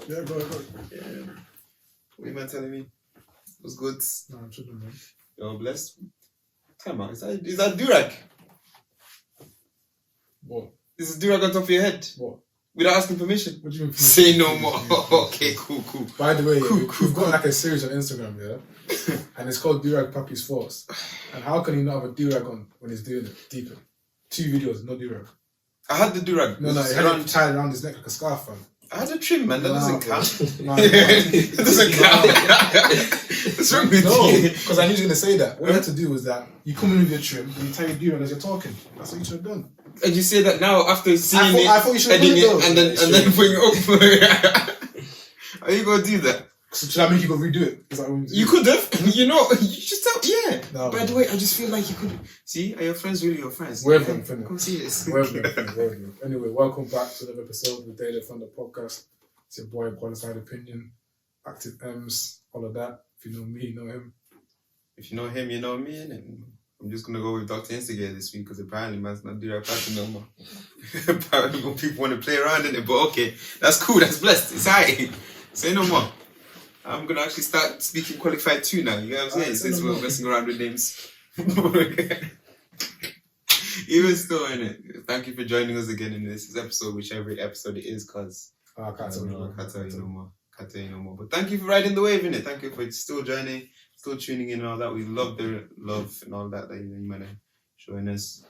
Yeah, go. Yeah. What you man telling me? Was good. No, I'm chilling, man. You're blessed. Come on, is that durag? What? Is the durag on top of your head? What? Without asking permission? What do you mean? Say no more. Okay, cool. By the way, Cool. we've got like a series on Instagram, yeah? And it's called Durag Papi's Force. And how can he not have a durag on when he's doing it? Deeper. 2 videos, no durag. I had the durag. No, he had it tied around his neck like a scarf, fam. I had a trim, man. That doesn't count. No, That doesn't count. What's wrong with you? because I knew he was going to say that. What you had to do was that you come in with your trim and you tie your durag as you're talking. That's what you should have done. And you say that now after seeing I thought you should have done editing it, and then putting it up. Are you gonna do that? So should I make you go redo it? Is that what You could have. You know, you just tell. Yeah. No, By the way, I just feel like you could. See, are your friends really your friends? Wherever I'm finna. Come see this. Wherever. Anyway, welcome back to another episode of the Daily Thunder podcast. It's your boy, Qualified Opinion, Active M's, all of that. If you know me, you know him. If you know him, you know me, innit? I'm just gonna go with Dr. Instigator this week because apparently man's not do that pattern no more. Apparently more people want to play around in it, but okay, that's cool, that's blessed, it's alright. Say no more. I'm gonna actually start speaking qualified too now, you know what I'm saying? Since we're messing around with names. Even still, innit? Thank you for joining us again in this episode, whichever episode it is, because I can't tell you no more. But thank you for riding the wave, innit? Thank you for still joining. Still tuning in and all that. We love the love and all that you might have showing us.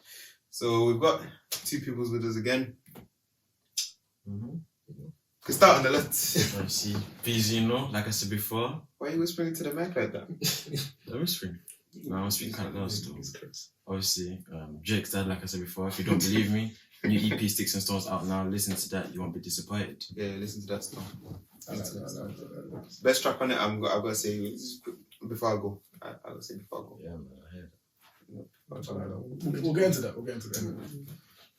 So we've got 2 people with us again. Can start on the left. Obviously, busy, you know, like I said before. Why are you whispering into the mic like that? I'm whispering. No, I'm speaking kind of loud still. Obviously, Jake's dad, like I said before, if you don't believe me, new EP Sticks and Stones out now. Listen to that, you won't be disappointed. Yeah, listen to that stuff. Best track on it, I've got to say, before I go. I'll say before I go. Yeah, man, I heard that. We'll get into that.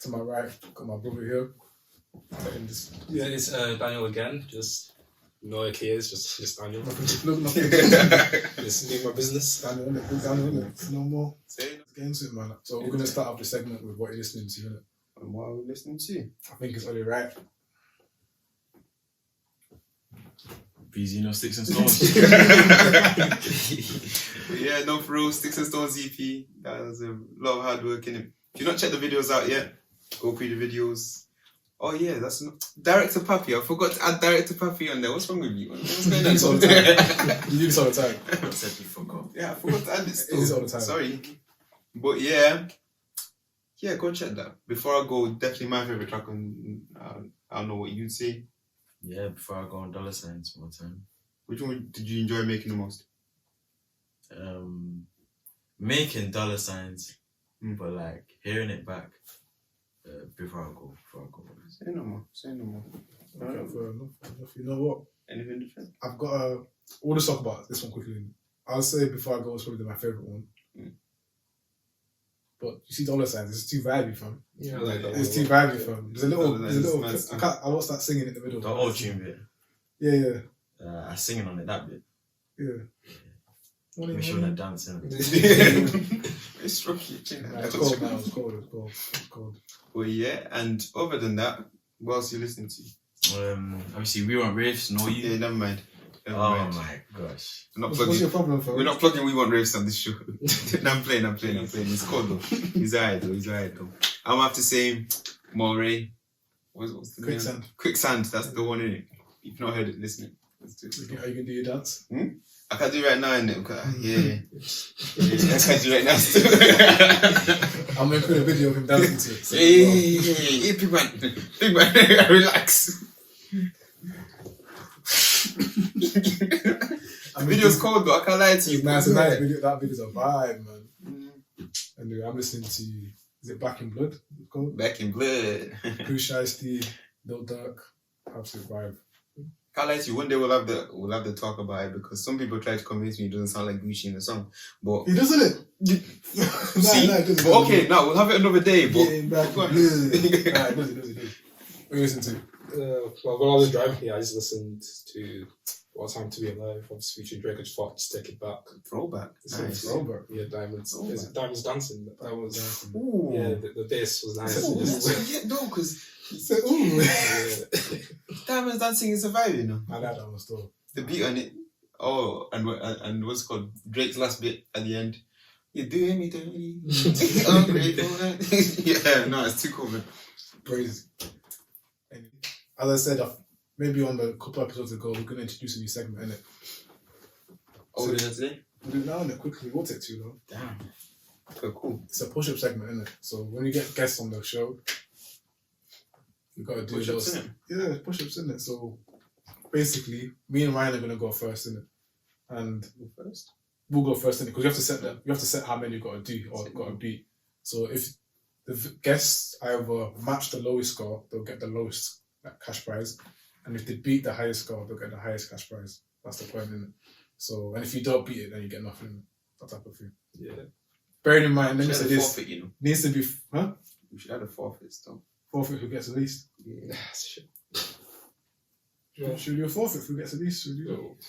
To my right, got my brother here. Yeah, it's Daniel again. Just no AKAs, just Daniel. Just Just do my business. Daniel, no more. Let's get into it, man. So we're gonna start off the segment with what you're listening to, innit? And what are we listening to? I think it's only right. Busy, no Sticks and Stones. But yeah, no, for real, Sticks and Stones EP. That was a lot of hard work in it. If you've not checked the videos out yet, go through the videos. Oh yeah, that's not Director Papi. I forgot to add Director Papi on there. What's wrong with you? What's going on? You do this all the time. I said you forgot. Yeah, I forgot to add it still. It is all the time. Sorry. But yeah, go check that. Before I go, definitely my favourite track on, I don't know what you'd say. Yeah, before I go on dollar signs one time. Which one did you enjoy making the most? Making dollar signs, but like hearing it back before I go. Say no more. Okay, fair enough. You know what? Anything different? I've got we'll just talk about this one quickly. I'll say before I go, it's probably my favourite one. But you see dollar signs, it's too vibey, fam. Yeah, I like that. It's too vibey, fam. There's a little. I won't start singing in the middle. The old tune bit. Yeah. I singing on it, that bit. Yeah. Make sure that dancing. It's struck you. It's cold now. It's cold. Well, yeah, and other than that, what else are you listening to? Obviously, We Want Raves, know you. Yeah, never mind. Oh my gosh. What's your problem, fam? We're not plugging We Want Raves on this show. No, I'm playing. It's cold though. He's alright though. I'm gonna have to say Moray. What's the name? Quicksand. That's the one in it. If you've not heard it, listen. Let's do it. Are you gonna do your dance? I can do it right now, innit? Yeah. I can do it right now. I'm gonna put a video of him dancing to it. Hey, big man, relax. The video's cold though, I can't lie to you. Nice video. That video's a vibe, man. Anyway, I'm listening to, is it Back in Blood? It's called? Back in Blood. Chris Shiesty, Lil Durk, absolute vibe. Can't lie to you, one day we'll have the talk about it because some people try to convince me it doesn't sound like Gucci in the song. But he doesn't it? See? But okay, now we'll have it another day. But Back in Blood. It does. What you listen to? Well, when I was driving here, I just listened to What Time to Be Alive, obviously featuring Drake. I just thought, just take it back. Throwback. It's Nice. Throwback. Yeah, Diamonds. Throwback. Is it Diamonds Dancing? That was dancing. Ooh. Yeah, the bass was nice. Ooh. Yeah, no, because Yeah. Diamonds Dancing is a vibe, you know. I like that one still. The beat on it. Oh, and what's it called Drake's last bit at the end. You're doing me dirty. Ungrateful. Yeah, no, it's too cool, man. Crazy. And as I said, maybe on the couple episodes ago, we're going to introduce a new segment, innit? Oh, we're doing that today? We'll do it now, innit? Quickly, won't take too long. Damn. So cool. It's a push-up segment, innit? So when you get guests on the show, you got to do Push-ups, those. innit? Yeah, push-ups, innit? So basically, me and Ryan are going to go first, innit? And First? we'll go first, innit? Because you have to set how many you got to do or got to beat. So if the guests either match the lowest score, they'll get the lowest cash prize. And if they beat the highest score, they'll get the highest cash prize. That's the point, innit? So, and if you don't beat it, then you get nothing. That type of thing. Yeah. Bearing in mind, let We me should say add a this. forfeit, you know. Needs to be, huh? We should add a forfeit still. Forfeit who gets the least. Yeah. Shit. Should we do a forfeit who gets the least? Should we do that?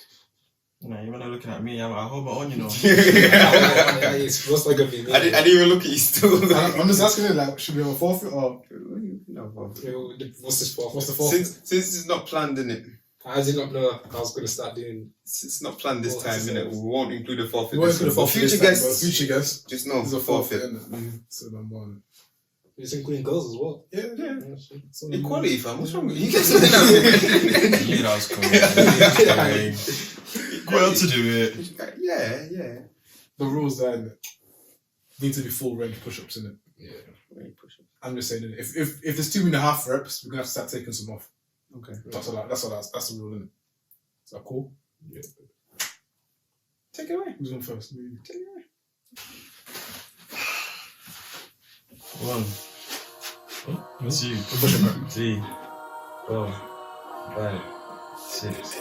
No, you're not looking at me. I hold my own, you know. It's most likely gonna be me. I didn't even look at you still. I'm just asking it, like, should we have a forfeit or No forfeit. What's this for? what's the forfeit? Since it's not planned, innit? I did not know I was going to start doing. It's not planned this Well, time, it's- innit? We won't include a forfeit. We won't this include a time. forfeit Future this time, guests, but future guests. just know It's a forfeit. forfeit, innit? So number one. It's including girls as well. Yeah. Yeah. So number Equality, fam. What's wrong with you? You guys You know, that's cool. Well to do it. Yeah. the rules there, innit? Need to be full range push-ups, innit? Yeah. I'm just saying, innit? If there's 2.5 reps, we're gonna have to start taking some off. Okay. That's the rule, innit? Is that cool? Yeah. Take it away. Who's on first? Me. Take it away. 1, 2, 3, 4, 5, 6,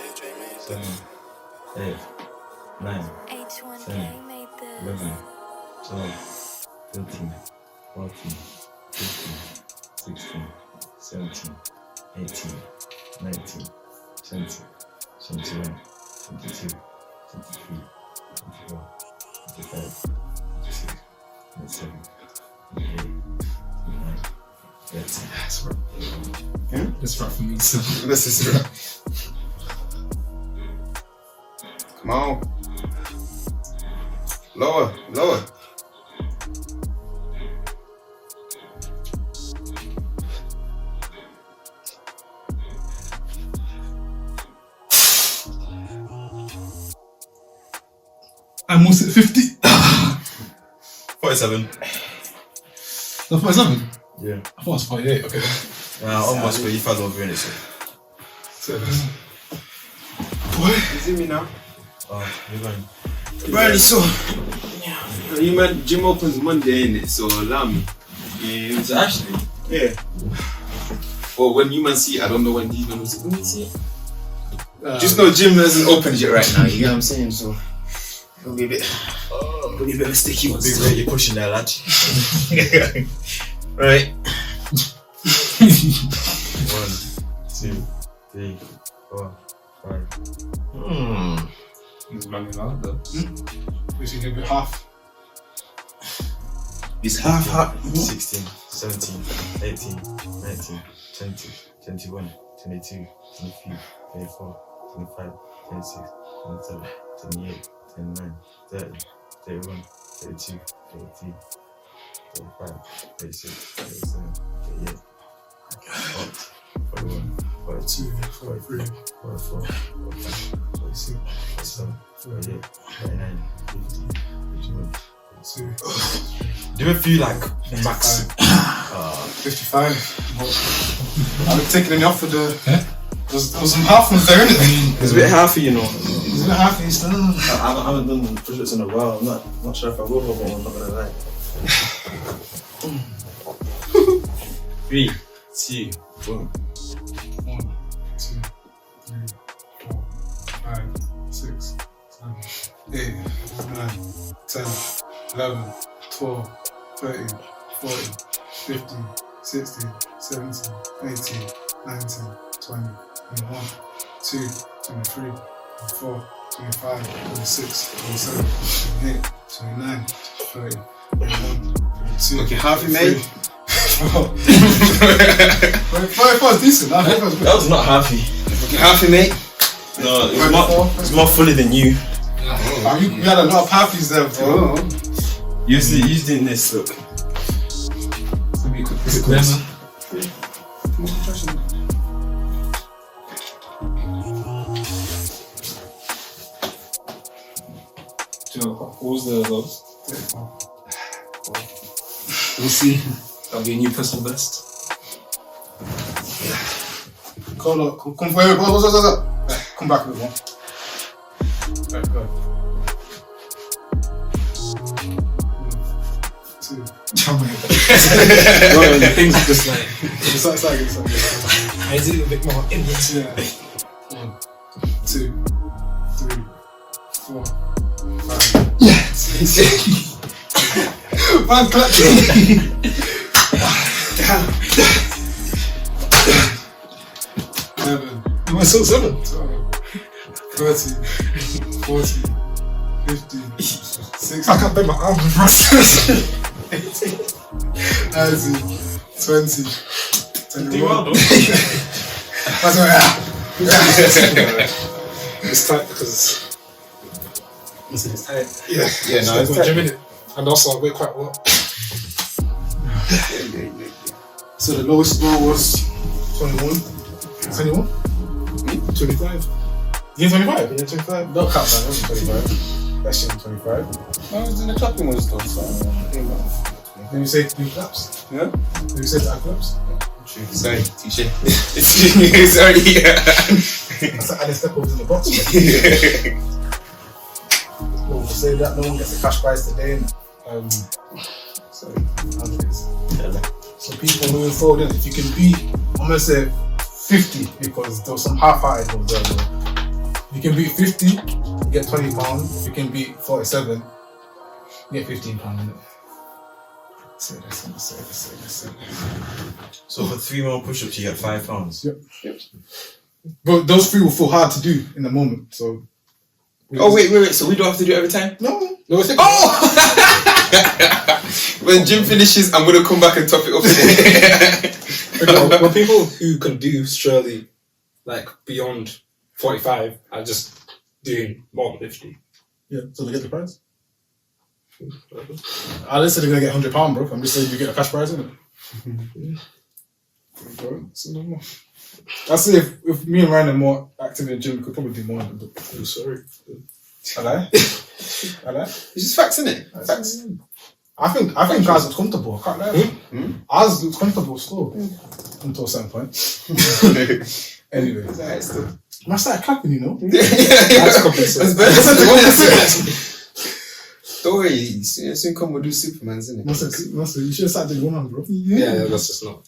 7, 8, 9, 10, 11, 12, 13, 14, 15, 16, 17, 18, 19, 20, 21, 22, 23, 24, 25, 26, 27, 28, 29, 30. That's right. Yeah? That's right for me, so. This is right. Come on. Lower. I'm almost at 50. 47. No, 47? Yeah. I thought it was 48, okay. Almost, but you felt over in it, so. You see me now? Oh, you're going. Right, so. You man, gym opens Monday, innit? So allow me. Yeah. Is it actually? Yeah. Well, when you man see it, I don't know when these man will see it. When you see it. Just know gym hasn't opened yet right now, you get what I'm saying? So it'll be a bit of a sticky one. Big rate you're pushing there, lad. Right. 1, 2, 3, 4, 5. It's banging out though. We should give it half. It's half. 16, 17, 18, 19, 20, 21, 22, 23, 24, 25, 26, 27, 28, 29, 30, 31, 32, 33, 35, 36, 37, 38, 40, 41, 42, 43, 44, 45, 46, 47, 48, 49, 50, 51, 52. Do you feel like max? 55. I've been taking it off for the. There's some half ones there, isn't it? It's a bit halfy, you know. Isn't it half each time? I haven't done push-ups in a while. I'm not sure if I will go, but I'm not gonna lie. 3, 2, 1. 1, 2, 3, 4, 5, 6, 7, 8, 9, 10, 11, 12, 13, 14, 15, 16, 17, 18, 19, 20, 21, 2, 23, 24, 25, 26, 27, 28, 29, 30, 31, 32. Okay, half it, mate. 24 is decent. That was not happy. Okay, half it, mate. No, it's more fully than you. You had a lot of halfies there, bro. You used it in this, look. Is it clear, man? What was the those? We'll see. That'll be a new personal best. Come wait, bro. Come back with one. Right, go. 2. Bro, the things are just like. It's like. I did it a bit more inwards. Yeah. 1, 2, 3, 4, 5. Yes! Man, clutching! You went so 7. 30, 40, 50, 60. I can't bend my arm. 90, 20, 21. That's right. It's tight because it's tight. Yeah, no, So it's I've got gym in it. And also I weigh quite a lot. So the lowest score was 21. 21? 25. You 25? Yeah, 25. Don't count that, it was 25. That shit was 25. I was in the clapping was though, so Then you say 3 claps. yeah. Then you say 5 claps. Sorry, teacher. Sorry, yeah. That's like adding step overs in the box. Man. We'll say that no one gets a cash prize today. Sorry, so people moving forward, if you can beat, I'm gonna say 50 because there was some half-hearted ones there. If you can beat 50, you get £20. If you can beat 47, you get £15. Say this. So for 3 more push-ups, you get £5. Yep. But those 3 will feel hard to do in the moment. So. Oh wait. So we don't have to do it every time? No. When gym finishes, I'm gonna come back and top it up. When people who can do surely like beyond 45 are just doing more than 50. Yeah. So they get the prize. I didn't say they're gonna get £100, bro. I'm just saying you get a cash prize, isn't it? I'd say if me and Ryan are more active in the gym, we could probably do more than that. I'm sorry. I lie. It's just facts, innit? Facts. I think guys look comfortable. I can't lie. Ours looks comfortable still until a certain point. Anyway, I started clapping, you know. That's better. Don't worry, soon come we'll do Superman's, innit? You should have started doing 100, bro. Yeah, that's just not.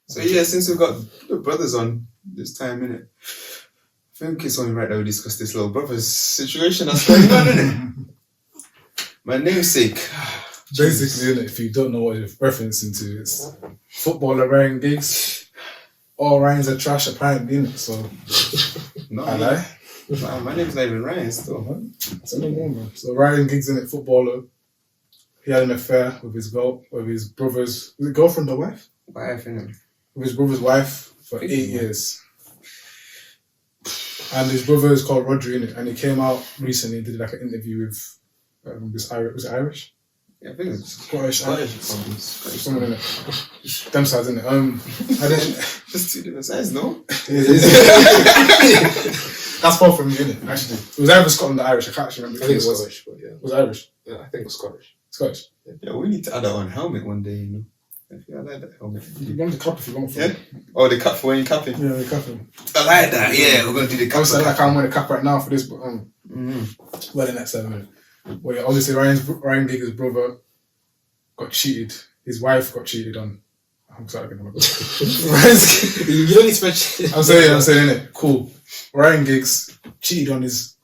So yeah, since we've got the brothers on this time, innit? I think it's only right that we discuss this little brother's situation that's going on, innit? My namesake. Basically, innit, if you don't know what you're referencing to, it's footballer Ryan Giggs. All Ryans are trash, apparently, innit? So, No, I lie. no, my name's not even Ryan still. So no more, man. So Ryan Giggs, innit, footballer. He had an affair with his brother's girlfriend or wife? Wife, innit? With his brother's wife for 8 years. And his brother is called Rodri, innit? And he came out recently and did like an interview with this Irish. Was it Irish? Yeah, I think it's Scottish. Someone in it. Them sides, innit? I didn't. just 2 different sides, no? That's both from me, innit? Actually, it was either Scotland or Irish. I can't actually remember. I think it's Scottish, but yeah. Was it Irish? Yeah, I think it's Scottish. Scottish. Yeah, we need to add that on helmet one day, you know. I like that helmet. You want the cup if you want. Yeah? Oh, the cap for when you're capping? Yeah, the cup. I like that, yeah. We're going to do the cap. Obviously, I can't wear the cap right now for this, but well, in that 7 minutes. Well, yeah, obviously, Ryan Giggs' brother got cheated. His wife got cheated on. I'm sorry, I'm going to You don't need to mention. I'm saying, innit? Cool. Ryan Giggs cheated on his.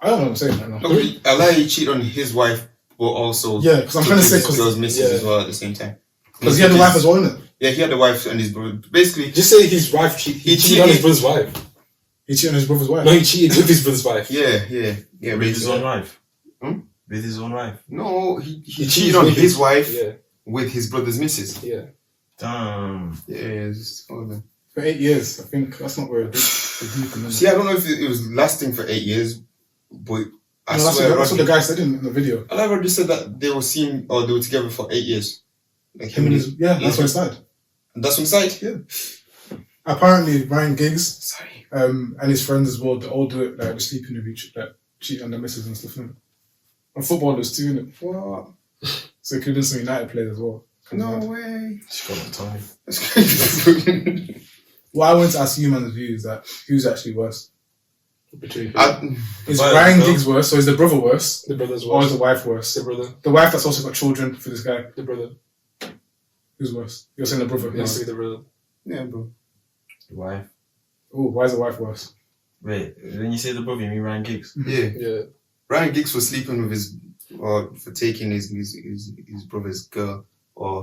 I don't know what I'm saying right now. No, I like you cheat on his wife, but also Yeah, because I'm trying to say because misses as well at the same time. Because he had a wife as well, innit? Yeah, he had a wife and his brother. Basically, Just say his wife he cheated on his brother's wife. He cheated on his brother's wife. No, he cheated with his brother's wife. yeah. With his basically. own wife. Hmm? With his own wife. No, he cheated cheated on with his wife Yeah, with his brother's missus. yeah. Damn. Yeah, just, hold on. For 8 years, I think that's not where it is. See, I don't know if it was lasting for 8 years, but I No, swear, that's what the Rodney, guy said in the video. I never just said that they were seen or they were together for 8 years. Like Him and his, yeah, that's what it started. That's on side. Yeah. Apparently, Ryan Giggs Sorry. and his friends as well, they all do it, like, they're sleeping with each like, cheat on their missus and stuff, innit? And footballers too, innit? What? So including some United players as well. No way. She got the time. That's crazy. What I want to ask you, man's view is that who's actually worse? Between Is But- Ryan no. Giggs worse, or is the brother worse, the brother's or is wife. the wife worse? The brother. The wife that's also got children for this guy, The brother. who's worse? You're saying the brother? It has to be the brother. Yeah, bro. The wife. Oh, why is the wife worse? Wait, when you say the brother, you mean Ryan Giggs? Yeah. Yeah. Ryan Giggs was sleeping with his, or for taking his brother's girl, or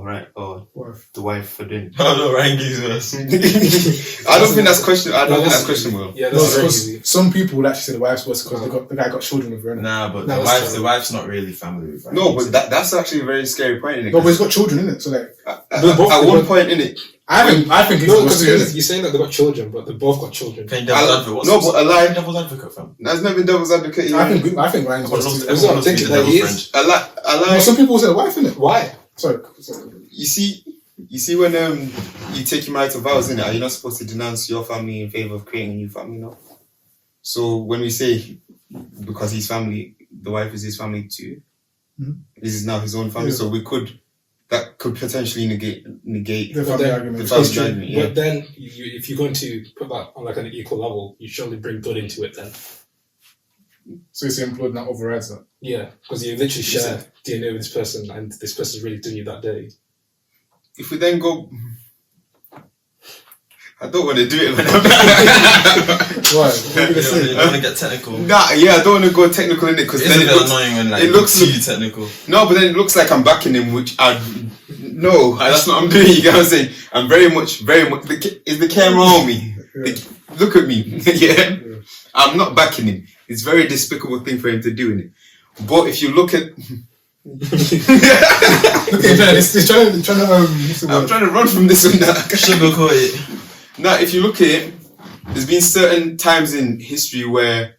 Wife. the wife for dinner. Oh no, Ryan Giggs worse. I don't think that's question. I don't think that's questionable. Yeah, No, that's very because easy. some people would actually say the wife's worse because the guy got children with her, innit? Nah, but No, the that's wife, true. the wife's not really family with Ryan No, Giggs. but that's actually a very scary point in it. No, but he's got children, innit? So like, at They one both- point in it, I think he's No, worse because too, innit? you're saying that they got children, but they both got children. Playing devil's I- advocate. no, but a lie. Devil's advocate, fam. that's not been devil's advocate. I think Ryan's worse too. Everyone loves to be the devil's friend. a lie. No, some people say the wife, innit? Why? Sorry. You see when you take your marital vows in it, are you not supposed to denounce your family in favor of creating a new family? No. So when we say because his family, the wife is his family too, this is now his own family. Yeah. So that could potentially negate The family then- argument. the family It's true. argument. Yeah. But then, if you're going to put that on like an equal level, you surely bring blood into it then. So you're saying blood now overrides that? Yeah, because you literally share DNA with this person, and this person's really done you that day. If we then go, I don't want to do it, man. Why? What are you gonna You say? don't want to get technical. Nah, yeah, I don't want to go technical in it because It's then a it bit looks annoying when like it looks- too technical. no, but then it looks like I'm backing him, which no, that's not what I'm doing. You get what I'm saying? I'm very much. Is the camera on me? Yeah. Look at me. Yeah. I'm not backing him. It's a very despicable thing for him to do in it. But if you look at, Okay, man, he's trying to what's the I'm word? trying to run from this one now. Sugarcoat it. Now, if you look at it, there's been certain times in history where,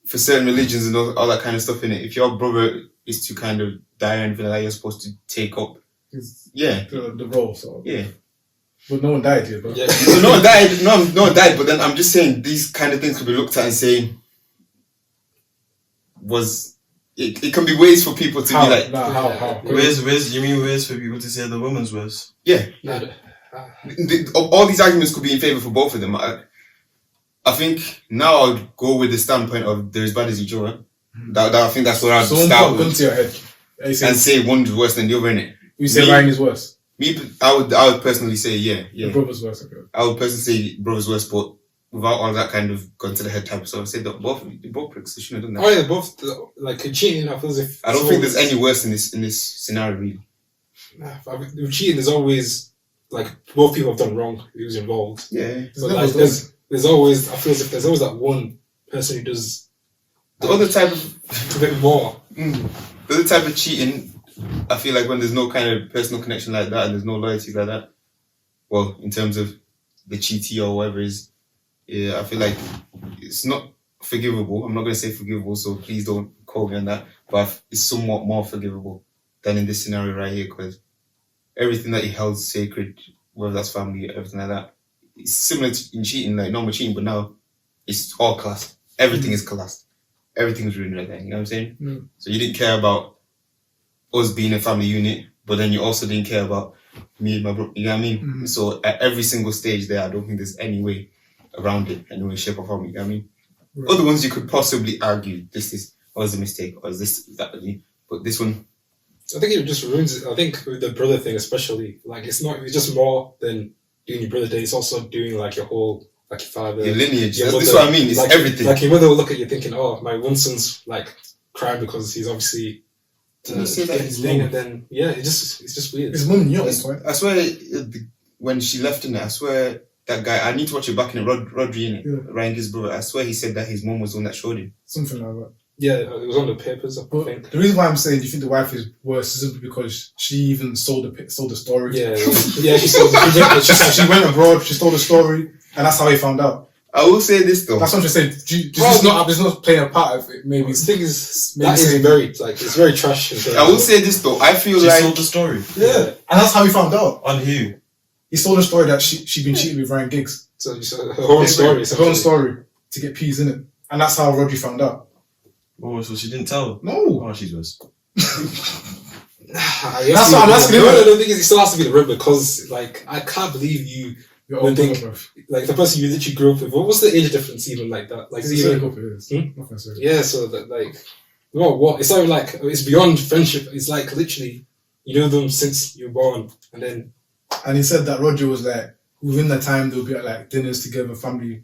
for certain religions and all that kind of stuff in it, if your brother is to kind of die or anything like that, you're supposed to take up. He's Yeah. the role, so. Yeah. But no one died here, but. Yeah. So no one died. No one died. But then I'm just saying these kind of things could be looked at and say, it can be ways for people to How? be like, Nah, how? Where's you mean where's for people to say the woman's worse? yeah. No, All these arguments could be in favor for both of them. I think now I'll go with the standpoint of they're as bad as each other. That I think that's where I'd Someone start put a gun with to your head. and say one's worse than the other, innit? You say Me- Ryan is worse. Me, I would personally say The yeah. brother's worse, okay. I would personally say brother's worse, but without all that kind of gun to the head type. So I say that both pricks. They shouldn't have done oh that. yeah, both like cheating. I feel as if I don't think there's any worse in this scenario, really. Nah, with cheating, there's always like both people have done wrong. Who's involved? Yeah. But like, there's always, I feel as if there's always that one person who does The other type of a bit more. the other type of cheating, I feel like when there's no kind of personal connection like that and there's no loyalty like that, well, in terms of the cheatee or whatever it is, yeah, I feel like it's not forgivable. I'm not going to say forgivable, so please don't quote me on that. But it's somewhat more forgivable than in this scenario right here, because everything that he held sacred, whether that's family, everything like that, it's similar to in cheating, like normal cheating, but now it's all classed. Everything is classed. Everything's ruined right there. You know what I'm saying? Mm. So you didn't care about us being a family unit, but then you also didn't care about me and my brother. You know what I mean? Mhm. So at every single stage there, I don't think there's any way around it, any way, shape, or form. You know what I mean? Right. Other ones you could possibly argue this was a mistake, or is this that? But this one, I think it just ruins it. I think with the brother thing, especially, like it's just more than doing your brother day. It's also doing like your whole, like your father, your lineage. your This is mother. what I mean. It's like, everything. Like your mother will look at you thinking, "Oh, my one son's like crying because he's obviously Didn't you say that getting his his thing," mum- and then it's just weird. His mum knew at That's one point. why when she left in it, I swear that guy, I need to watch it back in it, Rodri in it, Yeah. Ryan Giggs' brother, I swear he said that his mum was the one that showed him. Something like that. Yeah, it was on the papers, I But think. the reason why I'm saying do you think the wife is worse is simply because she even sold the story. Yeah, yeah, she said She went abroad, she told the story, and that's how he found out. I will say this though. That's what I'm saying. It's not playing a part of it. Maybe the thing is, maybe that is saying- very, like, it's very trash. I will say this though. I feel She like sold the story. Yeah, and that's how he found out. On who? He told the story that she'd been cheating with Ryan Giggs. So her own story. Her own story to get peas in it, and that's how Rodri found out. Oh, so she didn't tell. No, Oh, she's worse. That's what I'm asking him. No, the thing is, it still has to be the rib because, like, I can't believe you, your own think- brother, bruv. like, the person you literally grew up with. What's the age difference even like that? Like, It's even, even, it is. Hmm? Nothing serious. yeah, so that, like, what? It's not even like, it's beyond friendship. It's like, literally, you know them since you were born, and then, And he said that Roger was like, within the time they'll be at like dinners together, family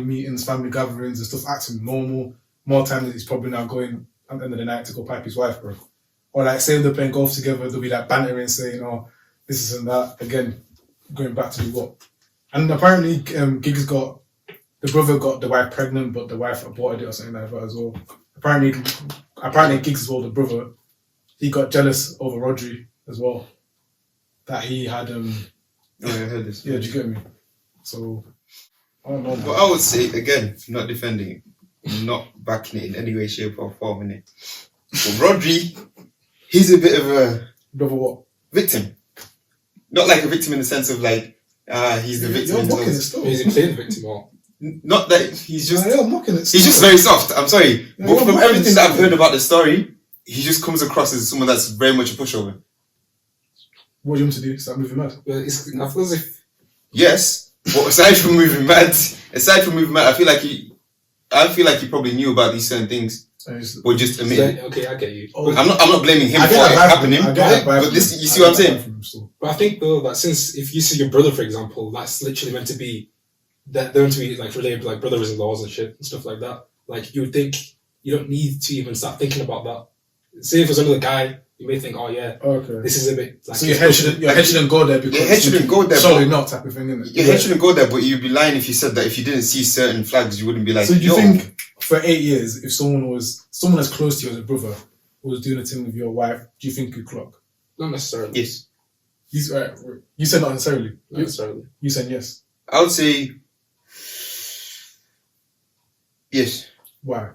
meetings, family gatherings and stuff, acting normal. More time than he's probably now going at the end of the night to go pipe his wife, bro. Or like, say they're playing golf together, they'll be like bantering, saying, "Oh, this is and that." Again, going back to what? And apparently, Giggs got the brother got the wife pregnant, but the wife aborted it or something like that as well. Apparently, Giggs as well, the brother, he got jealous over Rodri as well. That he had Oh, I heard this. yeah, do you get me? So I don't know. But I would say again, not defending it, not backing it in any way, shape, or form. In it, but Rodri, he's a bit of a Brother, what? victim. Not like a victim in the sense of like, he's the victim. You're in mocking it those- still. is he playing the victim or? Not that he's just. You're mocking it still. He's just very soft. I'm sorry, Yeah, but you're from mocking everything it that I've still. heard about the story, he just comes across as someone that's very much a pushover. What do you want to do? Start moving mad? Well, I feel as if Yes, but aside from moving mad, I feel like he probably knew about these certain things, And it's- but just admitted. okay, I get you. Oh, I'm not blaming him I for get it that vibe from happening, him. I get that vibe but from this, him. you see I what I'm get that saying? vibe from him still. But I think though that since if you see your brother, for example, that's literally meant to be that they're meant to be like related like brothers-in-laws and shit and stuff like that. Like you would think you don't need to even start thinking about that. Say if it was another guy, you may think, oh yeah, Okay. this is a bit like So your head shouldn't go there because Your head shouldn't go there, Surely but- not type of thing, isn't it? Your head shouldn't go there, but you'd be lying if you said that if you didn't see certain flags, you wouldn't be like, So do you yo, think for 8 years, if someone as close to you as a brother was doing a thing with your wife, do you think you'd clock? not necessarily. yes. You said not necessarily. Not necessarily. You said yes. I would say yes. Why?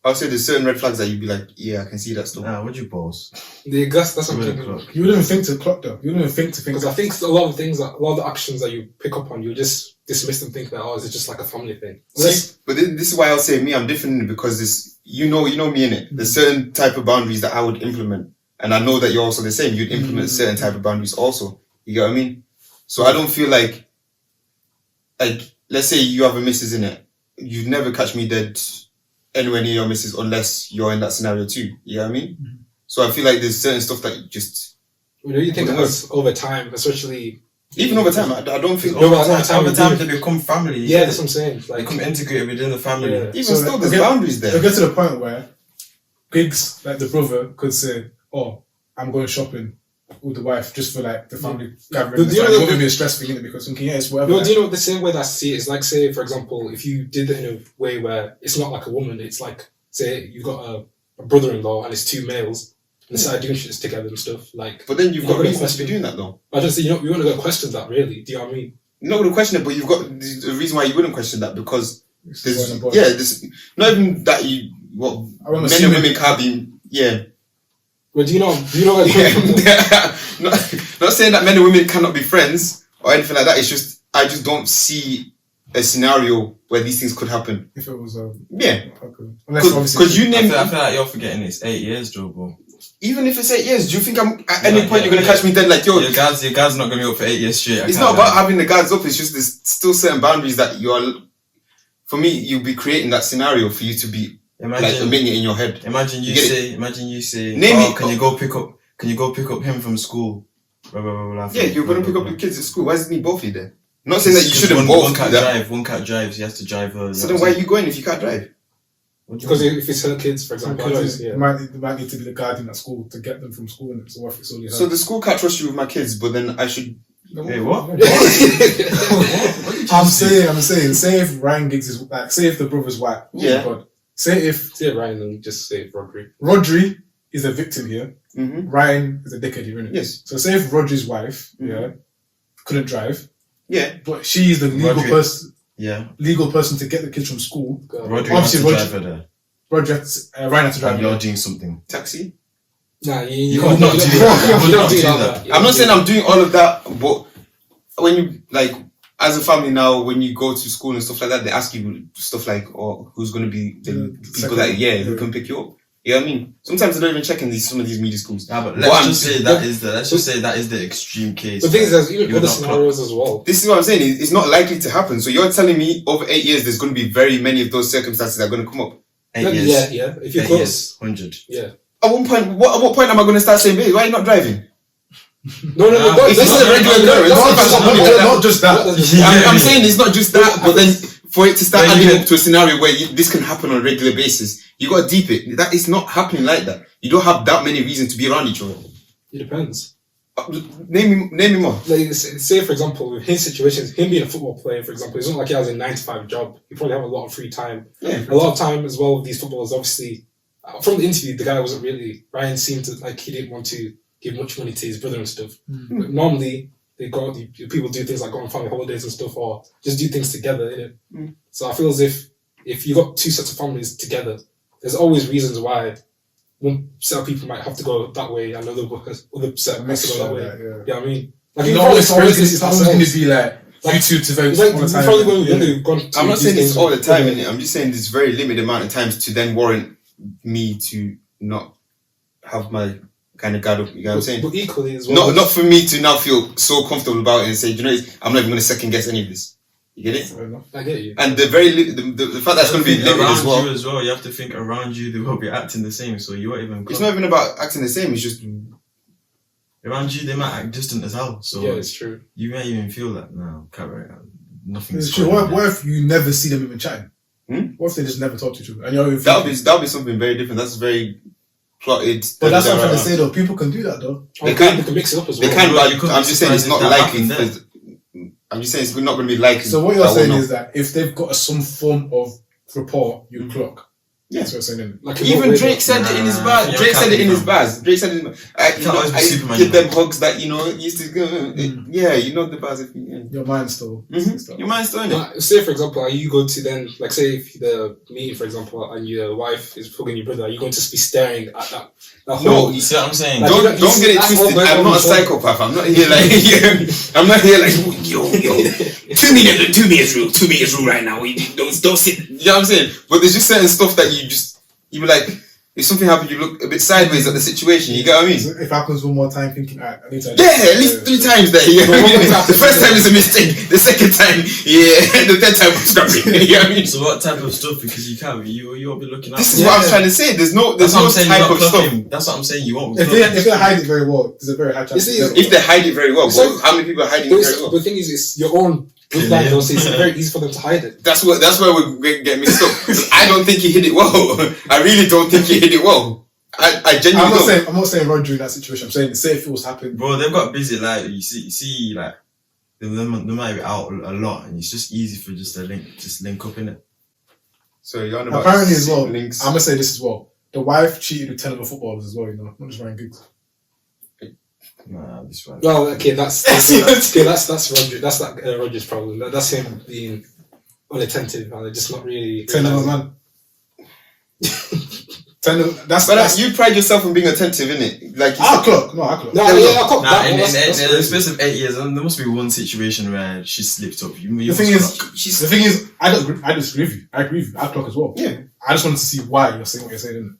I would say there's certain red flags that you'd be like, yeah, I can see that stuff. Nah, would you boss? The that's You something wouldn't clock. You wouldn't even think to clock though. You wouldn't even think to think. because I think a lot of the actions that you pick up on, you just dismiss them, think that is it just like a family thing. See, but this is why I'll say me, I'm different in it because this, you know me in it. There's certain type of boundaries that I would implement, and I know that you're also the same. You'd implement certain type of boundaries also. You get what I mean? So I don't feel like let's say you have a missus in it, you'd never catch me dead anywhere near your missus unless you're in that scenario too. You know what I mean? So I feel like there's certain stuff that you just You know, you think Wouldn't as over time, especially even over time. I don't think No, but over time they become family. yeah, that's what I'm saying. They Like become integrated within the family. Yeah. even So, still there's okay, boundaries It'll there. get to the point where Giggs, like the brother, could say, "Oh, I'm going shopping with the wife just for like the family gathering." But do you know It that- wouldn't be a stress thing, innit? Because thinking, yeah, it's whatever. no, like- do you know the same way that I see it is like, say, for example, if you did it in a way where it's not like a woman, it's like, say, you've got a brother-in-law and it's two males, and they start doing shit together and stuff. Like, But then you've You're got gonna reasons to question- be doing that though. I just say, you want to go question that, really. Do you know what I mean? You're not going to question it, but you've got the reason why you wouldn't question that because It's there's going above. there's not even that I'm men and assuming- women can't be Well, do you know where yeah. it comes from? not saying that men and women cannot be friends or anything like that. It's just I just don't see a scenario where these things could happen. If it was Yeah, okay. Unless obviously because you I name feel like you're forgetting it's 8 years, Joe, bro. even if it's 8 years, do you think I'm at any Yeah, point yeah, you're gonna yeah. catch me dead like yo? Your guard's not gonna be up for 8 years straight. I It's can't not about lie. having the guards up. It's just there's still certain boundaries that you are. For me, you'll be creating that scenario for you to be like Imagine, admitting it in your head. imagine you say, Name oh, it. can you go pick up him from school? Blah, blah, blah, blah, Yeah, you're gonna blah, pick blah, up blah. your kids at school. Why doesn't he both be there? Not saying that you Because shouldn't one both cat do that. one cat drives, he has to drive her. So then why are you going if you can't drive? Because if it's her kids, for example, because yeah. it might need to be the guardian at school to get them from school, and so what if it's only her? So the school can't trust you with my kids, but then I should Wait, what? I'm saying, say if Ryan Giggs is like, say if the brother's white. Oh Yeah. my God. Say if Say Ryan and just say Rodri. Rodri is a victim here, Mm-hmm. Ryan is a dickhead here, innit? Yes. So say if Rodri's wife, couldn't drive, Yeah. but she is the legal Yeah. person to get the kids from school. Rodri has Obviously, to drive her there. Ryan has to drive. And you're doing something. Taxi. Nah, You can't not do that. You can't do that. I'm not saying I'm doing all of that, but when you like as a family now, when you go to school and stuff like that, they ask you stuff like, "Oh, who's going to be the people that who can pick you up?" You know what I mean? Sometimes they're not even checking some of these media schools. Yeah, but let's just say that is the extreme case. The thing is, there's even You're other not scenarios as well. This is what I'm saying. It's not likely to happen. So you're telling me over 8 years, there's going to be very many of those circumstances that are going to come up. 8 years. Yeah. If you're 8 close. years, 100. Yeah. At what point am I going to start saying, "Babe, why are you not driving?" No. This is a regular occurrence. Not just that. I'm saying it's not just that, but then for it to start adding up to a scenario where this can happen on a regular basis, you got to deep it. That is not happening like that. You don't have that many reasons to be around each other. It depends. Name me more. Like, say, for example, with his situation, him being a football player, for example, it's not like he has a 9-to-5 job. He probably have a lot of free time. Yeah. A lot of time as well with these footballers, obviously. From the interview, the guy wasn't really... Ryan seemed to, like, he didn't want to give much money to his brother and stuff. But normally, people do things like go on family holidays and stuff, or just do things together, innit? So I feel as if you got two sets of families together, there's always reasons why one set of people might have to go that way and other set has to go that way. Yeah. You know what I mean? Like, It's always going to be like you two to vote all the time. Probably when we've gone to I'm not saying these this things all the time, with- innit? I'm just saying there's very limited amount of times to then warrant me to not have my kind of guard up. You know what I'm saying? But equally as well. Not for me to now feel so comfortable about it and say, "Do you know, I'm not even going to second guess any of this." You get it? Fair enough. I get you. And the fact that's going to be limited around as well. you as well. You have to think around you, they will be acting the same. So you won't even. It's not even about acting the same. It's just Around you, they might act distant as hell. So Yeah, it's true. you might even feel that no, nothing's. It's true. going on. What if you never see them even chatting? What if they just never talk to each other? And you're that'll be something very different. That's very plotted. But that's what I'm trying to say though. People can do that though. They can mix it up as They well. can, Well, but you could I'm be just saying it's not surprised if that likely. happened Because I'm just saying it's not going to be likely. So what you're that we'll saying know. is that if they've got some form of rapport, you clock. Yeah. That's what you're saying. Like, Even what way- Drake said it in his Nah, bars. you Drake can't said it in be his from- bars. Drake said it in his bars. can't always be Superman, Give you know. them hugs that, used to go. Yeah, you know the bars. Your mind still. Your mind's still in it. Like, say for example, are you going to then, like, say if the meeting, for example, and your wife is fucking your brother, are you going to just be staring at that No, whole? You see what I'm saying? Like, Don't you see, get it that's twisted. all I'm not a going on. psychopath. I'm not here like I'm not here like yo. 2 minutes rule right now. Don't sit. You know what I'm saying? But there's just certain stuff that you be like, if something happens, you look a bit sideways at the situation. You get what I mean? So if it happens one more time, thinking, alright, I need to. Yeah, at least 3 times there. You know what I mean? The first time is a mistake. The second time, yeah. The third time was scrappy. You know what I mean? So what type of stuff? Because you can't. You won't be looking out. This is what I'm trying to say. There's no That's what I'm saying. type You're of not stuff. clocking. That's what I'm saying. You won't. Be If clocking. they hide it very well, there's a very high chance. You see, If they hide it very well, So- but how many people are hiding it very well? The thing is, it's your own bloodline, though, so it's very easy for them to hide it. That's where we get mixed up. 'Cause I don't think he hit it well. I really don't think he hit it well. I genuinely don't. I'm not saying Rodri in that situation. I'm saying say if it was happening. Bro, they've got busy life. You see, like they might be out a lot, and it's just easy for just link up in it. So you're on about Apparently as well, links. I'm gonna say this as well. The wife cheated with 10 other footballers as well, not just Ryan Giggs. Nah, this one. Well, okay, that's Roger. That's Roger's problem. That's him being unattentive and just not really. 10 other man. 10 of, that's You pride yourself on being attentive, innit? Like I clock. No, I clock. No, yeah, I caught Nah, that in one. That's the crazy. space of 8 years, there must be one situation where she slipped up. You The thing must is, I disagree with you. I agree with you. I clock as well. Yeah. I just wanted to see why you're saying what you're saying. Innit?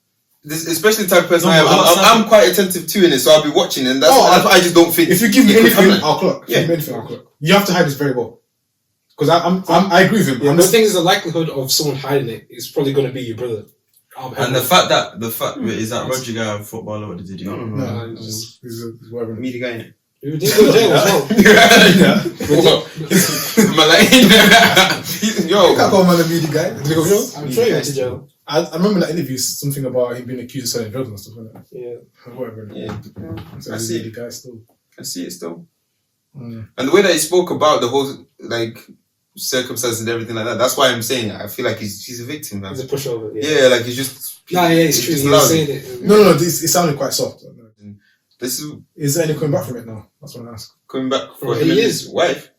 especially the type of person No, I am. but what's I'm quite attentive to it, so I'll be watching, and that's what I just don't think. If you give me it could anything, happen. I'll clock. If Yeah. you give me anything, I'll clock. You have to hide this very well. Because I agree with him. Yeah, I'm the just, thing is, the likelihood of someone hiding it is probably going to be your brother. And the fact is that Roger guy a footballer? What did he do? no, it's he's whatever. Media guy in it. He did go to jail as well. Yo, I can't call him a media guy. Did he go to jail? I'm sure he went to jail. I remember that interview, something about him being accused of selling drugs and stuff like that. Yeah. Whatever. yeah, So I he's see a it. media guy still. I see it still. And the way that he spoke about the whole like circumstances and everything like that, that's why I'm saying I feel like he's a victim, man. He's a pushover. Yeah, like he's just. Nah, yeah, it's true. just He loud. was saying it. No, it sounded quite soft. This Is there any coming back from it now? That's what I'm asking. coming back For for him 8 and years. his wife.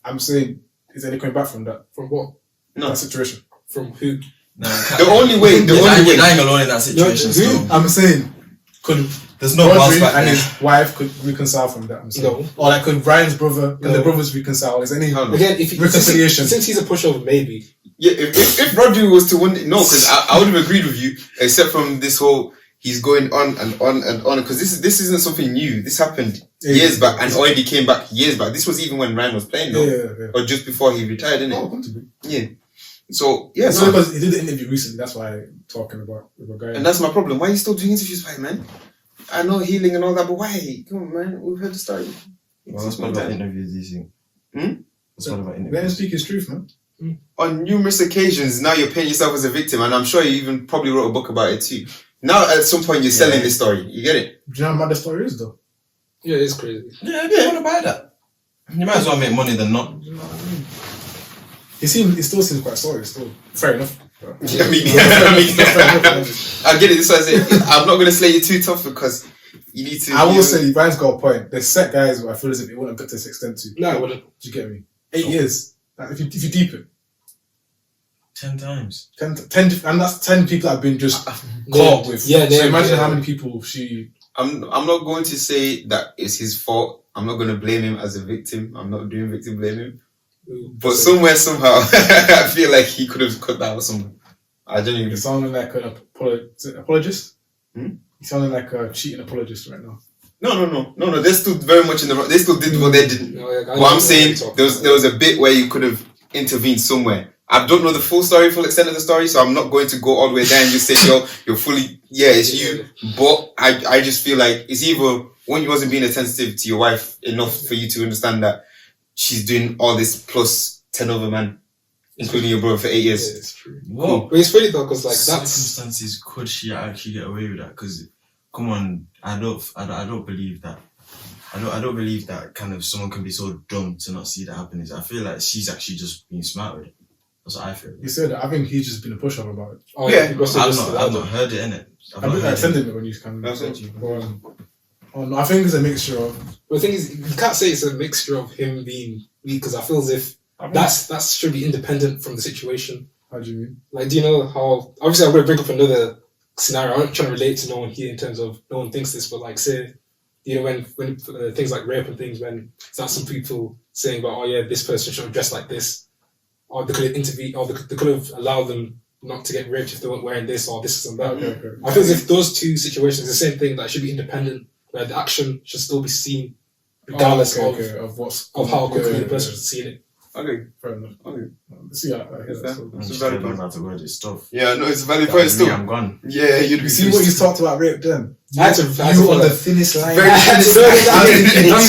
I'm saying, is there any coming back from that? From what? No. That situation? From who? Nah, The only way, you're dying alone in that situation. who? So I'm saying, could there's no bounce Rodri back and there. his wife could reconcile from that? I'm saying. No. Or like, could Ryan's brother and No. the brothers reconcile? Is there any Hell no. Again, if reconciliation? since he's a pushover, maybe. Yeah, if Rodri was to win, no, because I would have agreed with you, except from this whole he's going on and on and on, because this isn't something new. This happened years back and already came back years back. This was even when Ryan was playing, though, Yeah. or just before he retired, innit? Oh, come to me. Yeah. So yeah, So no. because he did the interview recently, that's why I'm talking about with a guy. And that's my problem. Why are you still doing interviews, why, man? I know healing and all that, but why? Come on, man. We've heard the story. Well, that's what about interviews, do you think? That's what about Let him interviews. speak his truth, man. On numerous occasions, now you're painting yourself as a victim, and I'm sure you even probably wrote a book about it too. Now, at some point, you're selling this story. You get it? Do you know how mad the story is, though? Yeah, it's crazy. Yeah, I want to buy that. You might as well make money than not. Do you know what I mean? It still seems quite sorry. Still, fair enough. I mean, I get it. This is why I say I'm not going to slay you too tough because you need to. I will say, Ryan's got a point. There's set guys who I feel as if it wouldn't get to this extent to. No, it wouldn't. Do you get me? 8 years. Like, if you deep it, 10 times. 10, and that's 10 people I've been just Yeah. caught with. Yeah, so yeah, imagine yeah. how many people she. I'm not going to say that it's his fault. I'm not going to blame him as a victim. I'm not doing victim blaming. But somewhere, somehow, I feel like he could have cut that out somewhere. I genuinely. You sounding like an apologist? Hmm? You sounding like a cheating apologist right now. No. They're still very much in the. They still did what they did. No, yeah, What I'm saying, there was a bit where you could have intervened somewhere. I don't know the full extent of the story, so I'm not going to go all the way down and just say, yo, you're fully, it's you. But I just feel like it's either one, you wasn't being attentive to your wife enough for you to understand that she's doing all this plus 10 other men, including your brother for 8 years. Yeah, it's true. What But it's funny though, because like that's circumstances could she actually get away with that? Because, come on, I don't believe that. I don't believe that kind of someone can be so dumb to not see that happening. I feel like she's actually just being smart with it. That's what I feel. You said that. I think he's just been a pushover about it. oh Yeah, you must have just- I've not heard it, innit? I think I sent it when you can. I'll send you. Oh no, I think it's a mixture of. But the thing is, you can't say it's a mixture of him being weak, because I feel as if that should be independent from the situation. How do you mean? Like, do you know how? Obviously, I'm going to bring up another scenario. I'm not trying to relate to no one here in terms of no one thinks this, but like, say, you know, when things like rape and things, when it's some people saying about, oh yeah, this person should have dressed like this, or they could have intervened, or they could have allowed them not to get raped if they weren't wearing this or this and that. Okay. I feel as if those two situations are the same thing, that should be independent, where the action should still be seen regardless of what's of how quickly yeah, the person should see it. Okay. Fair enough. Okay. See, I hear that. I'm It's a just valid don't know point. how to word it. Stuff. Yeah, no, it's a valid That point was me, still. I'm gone. Yeah, you'd You be see what you talked about rape then? I had to You on follow. the thinnest line. Very That's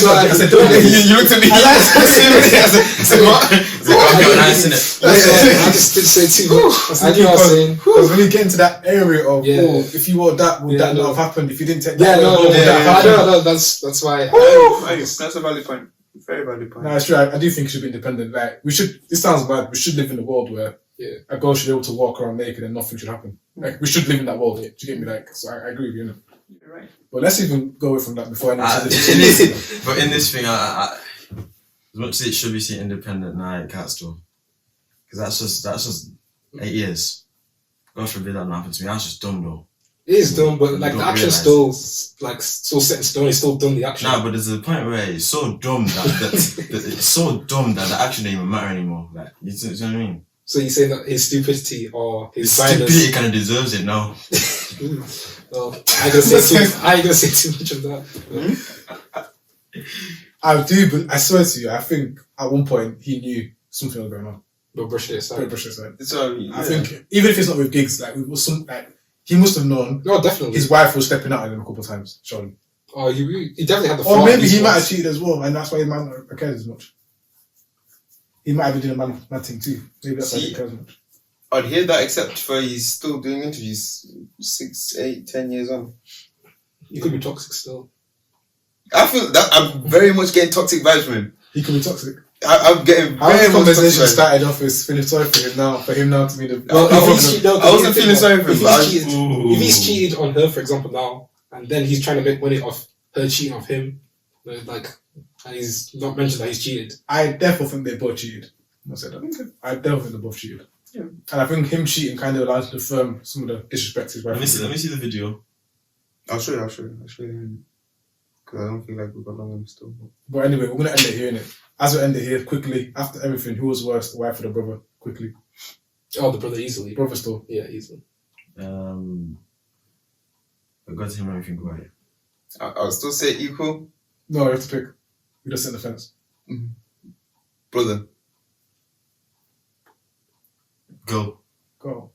why I said, don't let you looked at me. I said, what? I'm going nice, innit? I just didn't say too much. I knew what I was saying. Because when you get into that area of, Yeah. oh, if you wore that, would Yeah, that no. not have happened? If you didn't take Yeah, that, no, would that have happened? no, that's why. That's a valid point. Very valid point. No, it's true. I do think it should be independent. Like, we should, this sounds bad, we should live in a world where a girl should be able to walk around naked and nothing should happen. Like, we should live in that world. Do you get me? Like, so I agree with you, innit? You're right. But let's even go away from that before anyone But in this thing, I as much as it should be seen independent, nah, it can't still. Because that's just 8 years. God forbid that happen to me. That's just dumb though. It is dumb, but like You the don't action's realise still like so set in stone. It's still done the action. Nah, but there's a point where it's so dumb that it's so dumb that the action don't even matter anymore. Like, you know what I mean? So you're saying that his stupidity or his Stupidity violence? kind of deserves it now. Well, I ain't gonna say too much of that. I do, but I swear to you, I think at one point he knew something was going on. But brush it aside. Brush it aside. That's what I mean. I think, even if it's not with gigs, like, it was some, like, he must have known No, definitely. his wife was stepping out on him a couple of times, surely. Oh, he definitely had the. Or fault maybe in he his might have voice. cheated as well, and that's why he might not care as much. He might have been doing a mad thing too. Maybe that's why he See? cares as much. I'd hear that, except for he's still doing interviews 6, 8, 10 years on. He could be toxic still. I feel that I'm very much getting toxic vibes from him. He could be toxic. I'm getting How very the much conversation toxic. started off is feeling sorry for him now to be the. Well, I if wasn't- he's, no, I wasn't feeling sorry for him, If but I- he's, cheated, if he's cheated on her, for example, now, and then he's trying to make money off her cheating off him, like, and he's not mentioned that he's cheated. I definitely think they both cheated. I said that. I definitely think they both cheated. Yeah. And I think him cheating kind of allows to affirm some of the disrespect his wife. Let me see the video. I'll show you. Because I don't feel like we've got long enough still. But anyway, we're gonna end it here, innit? As we end it here, quickly after everything, who was worse, the wife or the brother? Quickly, Oh, the brother easily. brother still. Yeah, easily. I got to him everything right. I'll still say equal. No, you have to pick. You just sit in the fence. Brother. Go. Go.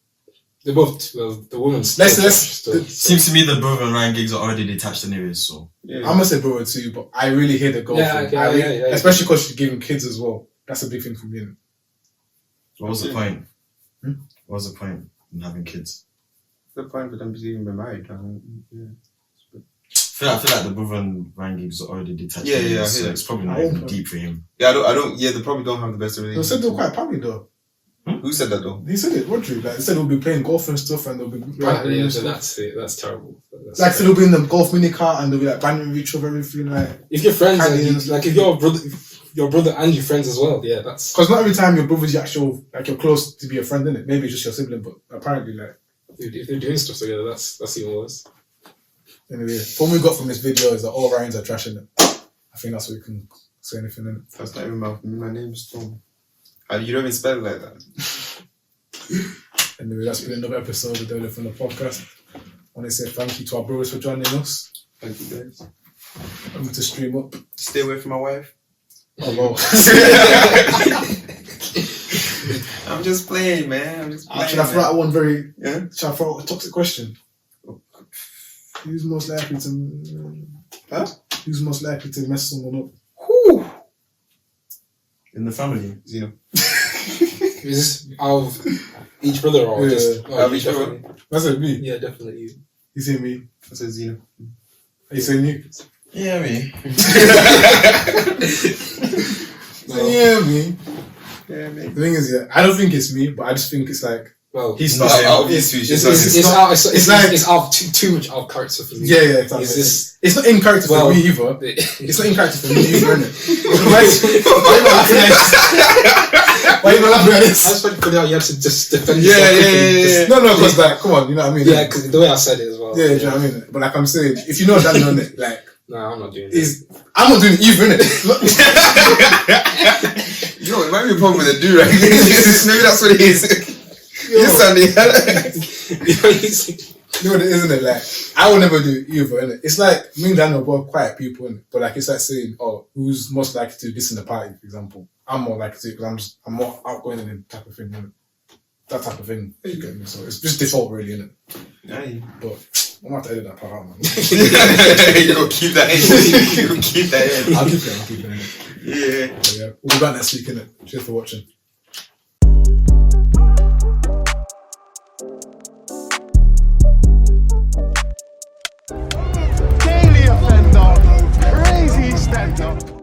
They're both the woman's. Let's- Seems to me the brother and Ryan Giggs are already detached anyways, so. Yeah. I'm gonna say brother too, but I really hear the goal. Yeah, thing. yeah, I really, yeah, yeah. especially because she's giving kids as well. That's a big thing for me. Innit? What was the point? Hmm? What was the point in having kids? The point for them to even be married. Yeah. I feel like the brother and Ryan Giggs are already detached. Yeah, anyways, I so hear it's probably not I even won't- deep for him. Yeah, I don't. Yeah, they probably don't have the best They relationship. said they were quite happy though. Who said that though? He said it, Rodri. Like, they said they'll be playing golf and stuff, and they'll be Yeah, so that's it. That's terrible. That's like so they'll be in the golf mini car and they'll be like banging with each other, everything like. if you're friends, Kinda and you, is. like if your brother and your friends as well, yeah, that's Because not every time your brother's your actual, like you're close to be a friend, innit? Maybe it's just your sibling, but apparently, like, if they're doing stuff together, that's even worse. anyway. What we got from this video is that all Ryans are trashing it. I think that's what we can say anything in it. That's not even my name's Storm. You don't even spell it like that. Anyway, that's been another episode of the Elephant on the podcast. I want to say thank you to our brothers for joining us. Thank you guys. I'm going to stream up. Stay away from my wife. Oh, wow. I'm just playing, man. I'm just playing. Should I throw out one very, Yeah? should I throw out a toxic question? Who's most likely to, Huh? who's most likely to mess someone up? Whew. In the family. Zeno. Hmm. Is this out of each brother or Yeah, just out of you each brother. definitely? That's it, me. Yeah, definitely you. You say me. I said Zeno. Are you saying you? Yeah, me. No. Yeah, me. Yeah, man. The thing is, yeah, I don't think it's me, but I just think it's like, Well, he's No, not. Out of these two, she's it's- not. it's like- out of too much out of character for me. Yeah, yeah, exactly. Is this It's not in character Well- for me either. it's It's not in character for me either, innit? Why are you not laughing at this? Why are you not laughing at I this? just find it funny how you have to just defend Yeah, yourself. yeah, quickly. yeah, Just- yeah. No, because like, come on, you know what I mean? Yeah, because the way I said it as well. Yeah, do you know what I mean? But like I'm saying, if you know that, on it, like, No, I'm not doing it. I'm not doing it either, innit? Yo, it might be a problem with the dude, right? Maybe that's what it is. You sounding hella. You know what it is, isn't it? Like, I would never do it either, innit? It's like, me and Dan are both quiet people, innit? But like, it's like saying, oh, who's most likely to do this in the party, for example? I'm more likely to, because I'm more outgoing in the type of thing, innit? That type of thing, you get me? So it's just default, really, innit? Aye. But I'm gonna have to edit that part out, man. You go keep that in. You go keep that in. I'll keep it, innit? Yeah. But yeah, we'll be back next week, innit? Cheers for watching. Daily offender, crazy stand up.